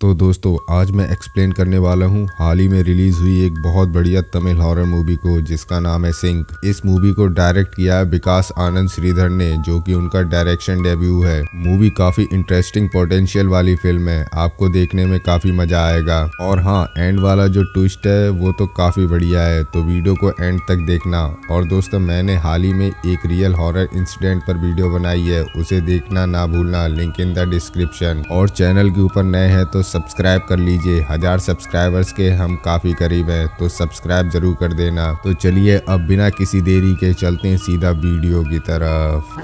तो दोस्तों आज मैं एक्सप्लेन करने वाला हूँ हाल ही में रिलीज हुई एक बहुत बढ़िया तमिल हॉरर मूवी को जिसका नाम है सिंक। इस मूवी को डायरेक्ट किया है विकास आनंद श्रीधर ने, जो कि उनका डायरेक्शन डेब्यू है। मूवी काफी इंटरेस्टिंग पोटेंशियल वाली फिल्म है, आपको देखने में काफी मजा आएगा। और हाँ, एंड वाला जो ट्विस्ट है वो तो काफी बढ़िया है, तो वीडियो को एंड तक देखना। और दोस्तों मैंने हाल ही में एक रियल हॉरर इंसिडेंट पर वीडियो बनाई है, उसे देखना ना भूलना, लिंक इन द डिस्क्रिप्शन। और चैनल के ऊपर नए हैं तो सब्सक्राइब कर लीजिए, 1000 सब्सक्राइबर्स के हम काफी करीब हैं, तो सब्सक्राइब जरूर कर देना। तो चलिए अब बिना किसी देरी के चलते हैं सीधा वीडियो की तरफ।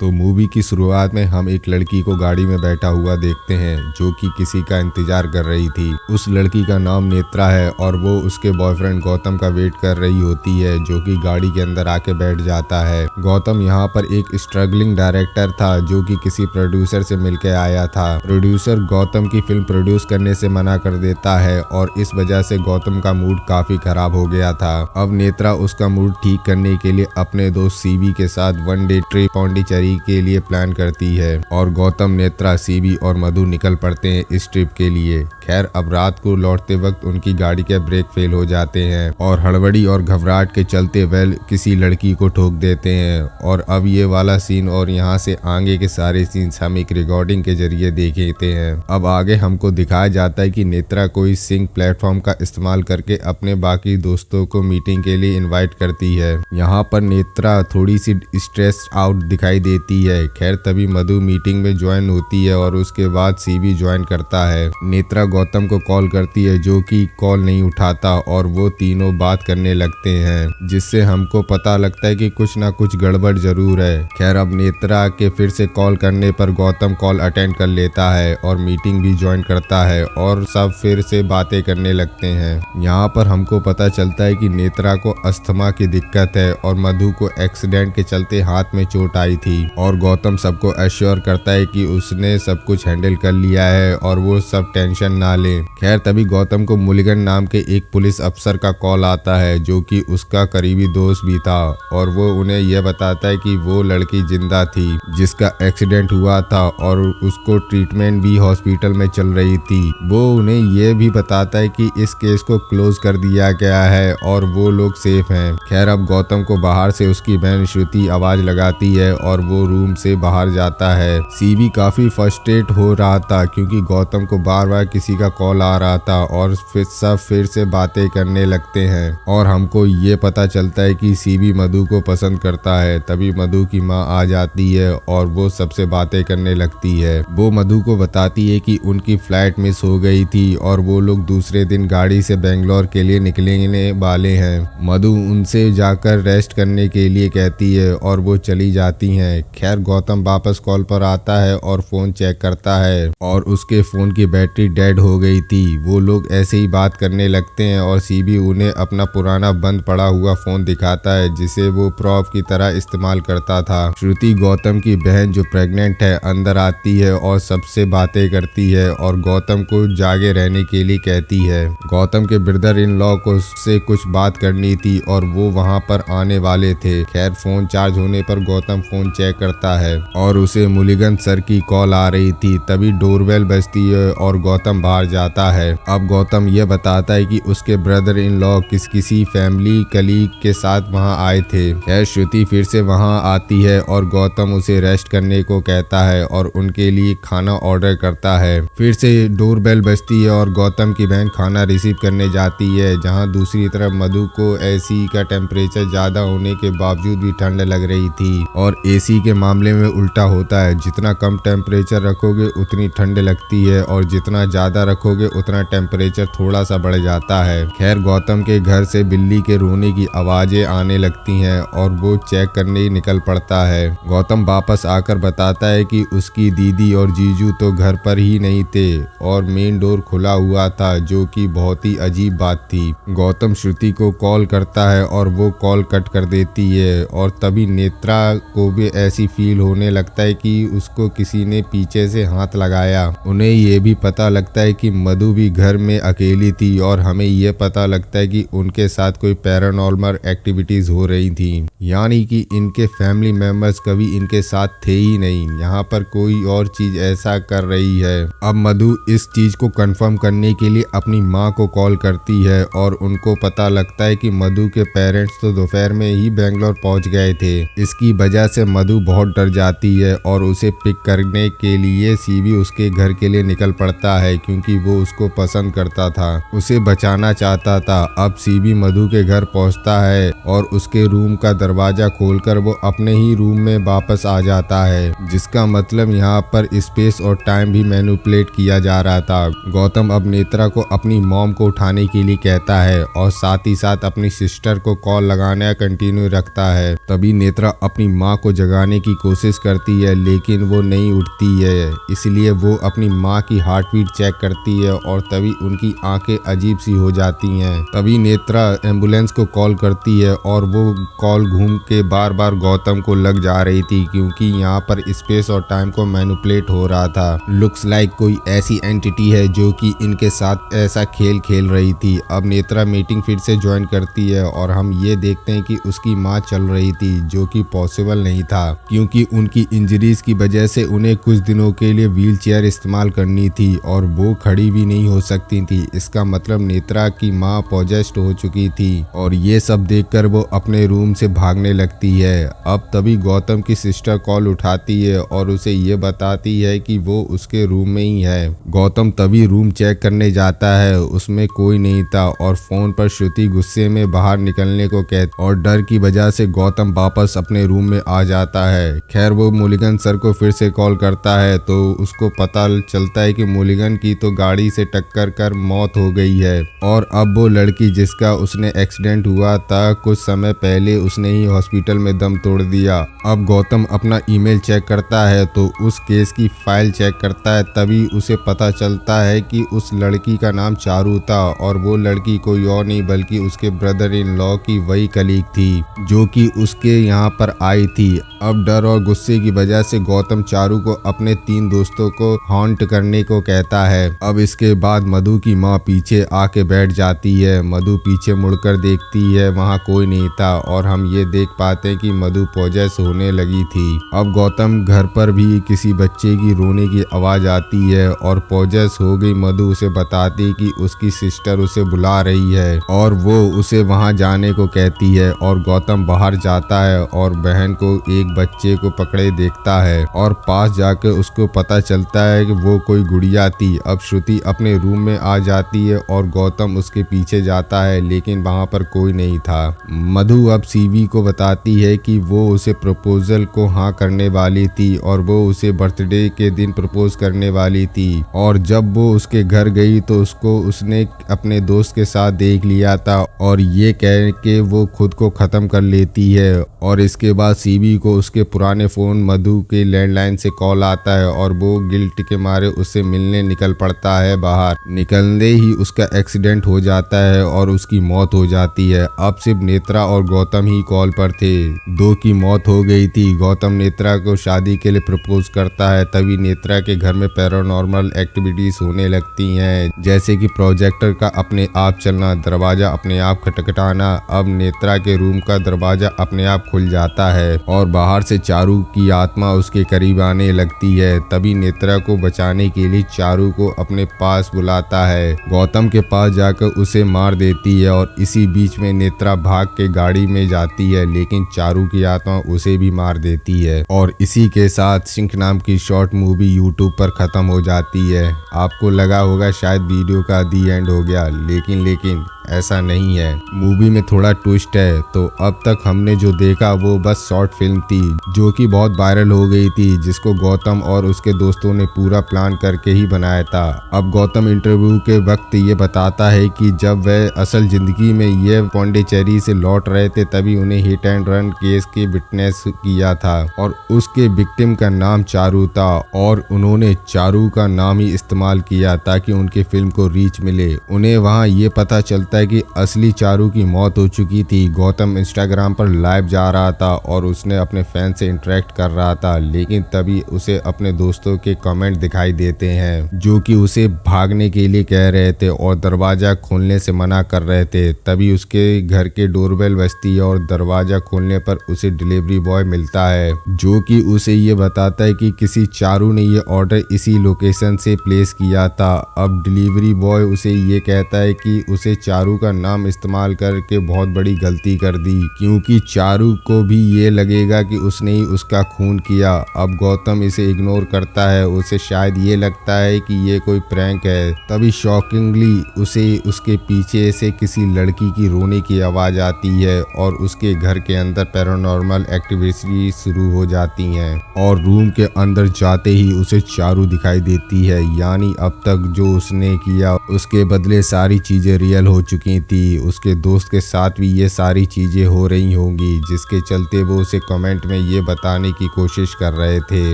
तो मूवी की शुरुआत में हम एक लड़की को गाड़ी में बैठा हुआ देखते हैं जो कि किसी का इंतजार कर रही थी। उस लड़की का नाम नेत्रा है और वो उसके बॉयफ्रेंड गौतम का वेट कर रही होती है, जो कि गाड़ी के अंदर आके बैठ जाता है। गौतम यहाँ पर एक स्ट्रगलिंग डायरेक्टर था जो कि किसी प्रोड्यूसर से मिलकर आया था। प्रोड्यूसर गौतम की फिल्म प्रोड्यूस करने से मना कर देता है और इस वजह से गौतम का मूड काफी खराब हो गया था। अब नेत्रा उसका मूड ठीक करने के लिए अपने दोस्त सीबी के साथ वन डे ट्रिप पौंडीचेरी के लिए प्लान करती है और गौतम, नेत्रा, सीबी और मधु निकल पड़ते हैं इस ट्रिप के लिए। खैर अब रात को लौटते वक्त उनकी गाड़ी के ब्रेक फेल हो जाते हैं और हड़बड़ी और घबराहट के चलते वह किसी लड़की को ठोक देते हैं। और अब ये वाला सीन और यहाँ से आगे के सारे सीन हम एक रिकॉर्डिंग के जरिए देखते हैं। अब आगे हमको दिखाया जाता है कि नेत्रा कोई सिंक प्लेटफॉर्म का इस्तेमाल करके अपने बाकी दोस्तों को मीटिंग के लिए इनवाइट करती है। यहाँ पर नेत्रा थोड़ी सी स्ट्रेस आउट दिखाई देती है। खैर तभी मधु मीटिंग में ज्वाइन होती है और उसके बाद सीबी ज्वाइन करता है। नेत्रा गौतम को कॉल करती है जो कि कॉल नहीं उठाता और वो तीनों बात करने लगते हैं, जिससे हमको पता लगता है कि कुछ ना कुछ गड़बड़ जरूर है। खैर अब नेत्रा के फिर से कॉल करने पर गौतम कॉल अटेंड कर लेता है और मीटिंग भी ज्वाइन करता है और सब फिर से बातें करने लगते हैं। यहाँ पर हमको पता चलता है कि नेत्रा को अस्थमा की दिक्कत है और मधु को एक्सीडेंट के चलते हाथ में चोट आई थी। और गौतम सबको एश्योर करता है कि उसने सब कुछ हैंडल कर लिया है और वो सब टेंशन ना ले। खैर तभी गौतम को मुलिगन नाम के एक पुलिस अफसर का कॉल आता है जो कि उसका करीबी दोस्त भी था और वो उन्हें यह बताता है कि वो लड़की जिंदा थी जिसका एक्सीडेंट हुआ था और उसको ट्रीटमेंट भी हॉस्पिटल में चल रही थी। वो उन्हें यह भी बताता है कि इस केस को क्लोज कर दिया गया है और वो लोग सेफ हैं। खैर अब गौतम को बाहर से उसकी बहन श्रुति आवाज लगाती है और वो रूम से बाहर जाता है। सीबी काफी फ्रस्ट्रेट हो रहा था क्योंकि गौतम को बार बार किसी का कॉल आ रहा था और फिर से बातें करने लगते हैं। और हमको ये पता चलता है कि सीबी मधु को पसंद करता है। तभी मधु की माँ आ जाती है और वो सबसे बातें करने लगती है। वो मधु को बताती है कि उनकी फ्लाइट मिस हो गई थी और वो लोग दूसरे दिन गाड़ी से बेंगलोर के लिए निकलने वाले हैं। मधु उनसे जाकर रेस्ट करने के लिए कहती है और वो चली जाती हैं। खैर गौतम वापस कॉल पर आता है और फोन चेक करता है और उसके फोन की बैटरी डेड हो गई थी। वो लोग ऐसे ही बात करने लगते हैं और सीबी उन्हें अपना पुराना बंद पड़ा हुआ फोन दिखाता है जिसे वो प्रॉप की तरह इस्तेमाल करता था। श्रुति, गौतम की बहन जो प्रेग्नेंट है, अंदर आती है और सबसे बातें करती है और गौतम को जागे रहने के लिए कहती है। गौतम के ब्रदर इन लॉ को से कुछ बात करनी थी और वो वहाँ पर आने वाले थे। खैर फोन चार्ज होने पर गौतम फोन चेक करता है और उसे मुलिगन सर की कॉल आ रही थी। तभी डोरबेल बजती है और गौतम बाहर जाता है। अब गौतम यह बताता है कि उसके ब्रदर इन लॉ किसी फैमिली कलीग के साथ वहां आए थे। खैर श्रुति फिर से वहां आती है और गौतम उसे रेस्ट करने को कहता है और उनके लिए खाना ऑर्डर करता है। फिर से डोरबेल बजती है और गौतम की बहन खाना रिसीव करने जाती है, जहां दूसरी तरफ मधु को एसी का टेम्परेचर ज्यादा होने के बावजूद भी ठंड लग रही थी। और एसी के मामले में उल्टा होता है, जितना कम टेम्परेचर रखोगे उतनी ठंड लगती है और जितना ज्यादा रखोगे उतना टेम्परेचर थोड़ा सा बढ़ जाता है। खैर गौतम के घर से बिल्ली के रोने की आवाजें आने लगती हैं और वो चेक करने निकल पड़ता है। गौतम वापस आकर बताता है कि उसकी दीदी और जीजू तो घर पर ही नहीं थे और मेन डोर खुला हुआ था, जो कि बहुत ही अजीब बात थी। गौतम श्रुति को कॉल करता है और वो कॉल कट कर देती है और तभी नेत्रा को भी ऐसी फील होने लगता है कि उसको किसी ने पीछे से हाथ लगाया। उन्हें ये भी पता लगता है कि मधु भी घर में अकेली थी और हमें ये पता लगता है कि उनके साथ कोई पैरानॉर्मल एक्टिविटीज हो रही थी, यानी कि इनके फैमिली मेंबर्स कभी इनके साथ थे ही नहीं। यहाँ पर कोई और चीज ऐसा कर रही है। अब मधु इस चीज को कंफर्म करने के लिए अपनी माँ को कॉल करती है और उनको पता लगता है कि मधु के पेरेंट्स तो दोपहर में ही बेंगलोर पहुंच गए थे। इसकी वजह से मधु बहुत डर जाती है और उसे पिक करने के लिए सीबी उसके घर के लिए निकल पड़ता है, क्योंकि वो उसको पसंद करता था, उसे बचाना चाहता था। अब सीबी मधु के घर पहुंचता है और उसके रूम का दरवाजा खोलकर वो अपने ही रूम में वापस आ जाता है, जिसका मतलब यहाँ पर स्पेस और टाइम भी मैनिपुलेट किया जा रहा था। गौतम अब नेत्रा को अपनी मॉम को उठाने के लिए कहता है और साथ ही साथ अपनी सिस्टर को कॉल लगाना कंटिन्यू रखता है। तभी नेत्रा अपनी माँ को जगाने की कोशिश करती है, लेकिन वो नहीं उठती है, इसलिए वो अपनी माँ की हार्ट बीट चेक करती है और तभी उनकी आंखें अजीब सी हो जाती हैं। तभी नेत्रा एम्बुलेंस को कॉल करती है और वो कॉल घूम के बार बार गौतम को लग जा रही थी, क्योंकि यहाँ पर स्पेस और टाइम को मैनिपुलेट हो रहा था। लुक्स लाइक कोई ऐसी एंटिटी है जो कि इनके साथ ऐसा खेल खेल रही थी। अब नेत्रा मीटिंग फिर से ज्वाइन करती है और हम ये देखते हैं कि उसकी माँ चल रही थी, जो कि पॉसिबल नहीं था, क्योंकि उनकी इंजरीज की वजह से उन्हें कुछ दिनों के लिए व्हील चेयर इस्तेमाल करनी थी और वो खड़ी भी नहीं हो सकती थी। इसका मतलब नेत्रा की माँ पॉजेस्ड हो चुकी थी और ये सब देखकर वो अपने रूम से भागने लगती है। अब तभी गौतम की सिस्टर कॉल उठाती है और उसे ये बताती है कि वो उसके रूम में ही है। गौतम तभी रूम चेक करने जाता है, उसमें कोई नहीं था और फोन पर श्रुति गुस्से में बाहर निकलने को कहती और डर की वजह से गौतम वापस अपने रूम में आ जाता है। खैर वो मुलिगन सर को फिर से कॉल करता है तो उसको पता चलता है कि मुलिगन की तो गाड़ी से टक्कर कर मौत हो गई है और अब वो लड़की जिसका उसने एक्सीडेंट हुआ था कुछ समय पहले उसने ही हॉस्पिटल में दम तोड़ दिया। अब गौतम अपना ईमेल चेक करता है तो उस केस की फाइल चेक करता है, तभी उसे पता चलता है कि उस लड़की का नाम चारू था और वो लड़की कोई और नहीं बल्कि उसके ब्रदर इन लॉ की वही कलीग थी जो कि उसके यहाँ पर आई थी। अब डर और गुस्से की वजह से गौतम चारू को अपने 3 दोस्तों को हॉन्ट करने को कहता है। अब इसके बाद मधु की माँ पीछे आके बैठ जाती है। मधु पीछे मुड़कर देखती है, वहाँ कोई नहीं था और हम ये देख पाते हैं कि मधु पॉजेस होने लगी थी। अब गौतम घर पर भी किसी बच्चे की रोने की आवाज आती है और पॉजेस हो गई मधु उसे बताती कि उसकी सिस्टर उसे बुला रही है और वो उसे वहाँ जाने को कहती है और गौतम बाहर जाता है और बहन को एक बच्चे को पकड़े देखता है और पास जाकर उसको पता चलता है कि वो कोई गुड़िया थी। अब श्रुति अपने रूम में आ जाती है और गौतम उसके पीछे जाता है, लेकिन वहाँ पर कोई नहीं था। मधु अब सीवी को बताती है कि वो उसे प्रपोजल को हाँ करने वाली थी और वो उसे बर्थडे के दिन प्रपोज करने वाली थी और जब वो उसके घर गई तो उसको उसने अपने दोस्त के साथ देख लिया था और ये कह के वो खुद को खत्म कर लेती है। और इसके बाद सीवी को उसके पुराने फोन मधु के लैंडलाइन से कॉल आता है और वो गिल्ट के मारे उससे मिलने निकल पड़ता है। बाहर निकलने ही उसका एक्सीडेंट हो जाता है और उसकी मौत हो जाती है। अब सिर्फ नेत्रा और गौतम ही कॉल पर थे, 2 की मौत हो गई थी। गौतम नेत्रा को शादी के लिए प्रपोज करता है, तभी नेत्रा के घर में पैरानॉर्मल एक्टिविटीज होने लगती हैं, जैसे कि प्रोजेक्टर का अपने आप चलना, दरवाजा अपने आप खटखटाना। अब नेत्रा के रूम का दरवाजा अपने आप खुल जाता है और बाहर से चारू की आत्मा उसके करीब आने लगती है। तभी नेत्रा को बचाने के लिए चारू को अपने पास बुलाता है। गौतम के पास जाकर उसे मार देती है और इसी बीच में नेत्रा भाग के गाड़ी में जाती है, लेकिन चारू की आत्मा उसे भी मार देती है। और इसी के साथ सिंक नाम की शॉर्ट मूवी यूट्यूब पर खत्म हो जाती है। आपको लगा होगा शायद वीडियो का दी एंड हो गया, लेकिन ऐसा नहीं है। मूवी में थोड़ा ट्विस्ट है। तो अब तक हमने जो देखा वो बस शॉर्ट फिल्म थी जो कि बहुत वायरल हो गई थी, जिसको गौतम और उसके दोस्तों ने पूरा प्लान करके ही बनाया था। अब गौतम इंटरव्यू के वक्त ये बताता है कि जब वह असल जिंदगी में ये पौंडीचेरी से लौट रहे थे तभी उन्हें हिट एंड रन केस के विटनेस किया था और उसके विक्टिम का नाम चारू था और उन्होंने चारू का नाम ही इस्तेमाल किया ताकि उनके फिल्म को रीच मिले। उन्हें वहाँ ये पता चलता बताता है कि असली चारू की मौत हो चुकी थी। गौतम इंस्टाग्राम पर लाइव जा रहा था और उसने अपने फैन से इंटरेक्ट कर रहा था, लेकिन तभी उसे अपने दोस्तों के कमेंट दिखाई देते हैं जो कि उसे भागने के लिए कह रहे थे और दरवाजा खोलने से मना कर रहे थे। तभी उसके घर के डोरबेल बजती है और दरवाजा खोलने पर उसे डिलीवरी बॉय मिलता है जो कि उसे ये बताता है कि किसी चारू ने ये ऑर्डर इसी लोकेशन से प्लेस किया था। अब डिलीवरी बॉय उसे ये कहता है कि उसे चारू का नाम इस्तेमाल करके बहुत बड़ी गलती कर दी, क्योंकि चारू को भी ये लगेगा कि उसने ही उसका खून किया। अब गौतम इसे इग्नोर करता है, उसे शायद ये लगता है कि ये कोई प्रैंक है। तभी शॉकिंगली उसे उसके पीछे से किसी लड़की की रोने की आवाज़ आती है और उसके घर के अंदर पैरानॉर्मल एक्टिविटी शुरू हो जाती हैं और रूम के अंदर जाते ही उसे चारू दिखाई देती है। यानी अब तक जो उसने किया उसके बदले सारी चीज़ें रियल हो चुकी थी। उसके दोस्त के साथ भी ये सारी चीज़ें हो रही होंगी, जिसके चलते वो उसे कमेंट में ये बताने की कोशिश कर रहे थे।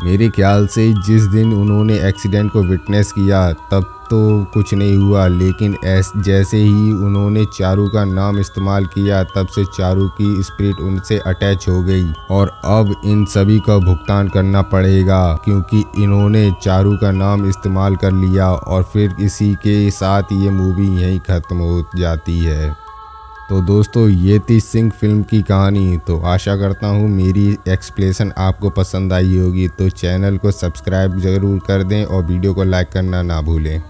मेरे ख्याल से जिस दिन उन्होंने एक्सीडेंट को विटनेस किया तब तो कुछ नहीं हुआ, लेकिन जैसे ही उन्होंने चारू का नाम इस्तेमाल किया तब से चारू की स्पिरिट उनसे अटैच हो गई और अब इन सभी का भुगतान करना पड़ेगा, क्योंकि इन्होंने चारू का नाम इस्तेमाल कर लिया। और फिर इसी के साथ ये मूवी यहीं ख़त्म हो जाती है। तो दोस्तों ये थी सिंह फिल्म की कहानी। तो आशा करता हूँ मेरी एक्सप्लेनेशन आपको पसंद आई होगी। तो चैनल को सब्सक्राइब ज़रूर कर दें और वीडियो को लाइक करना ना भूलें।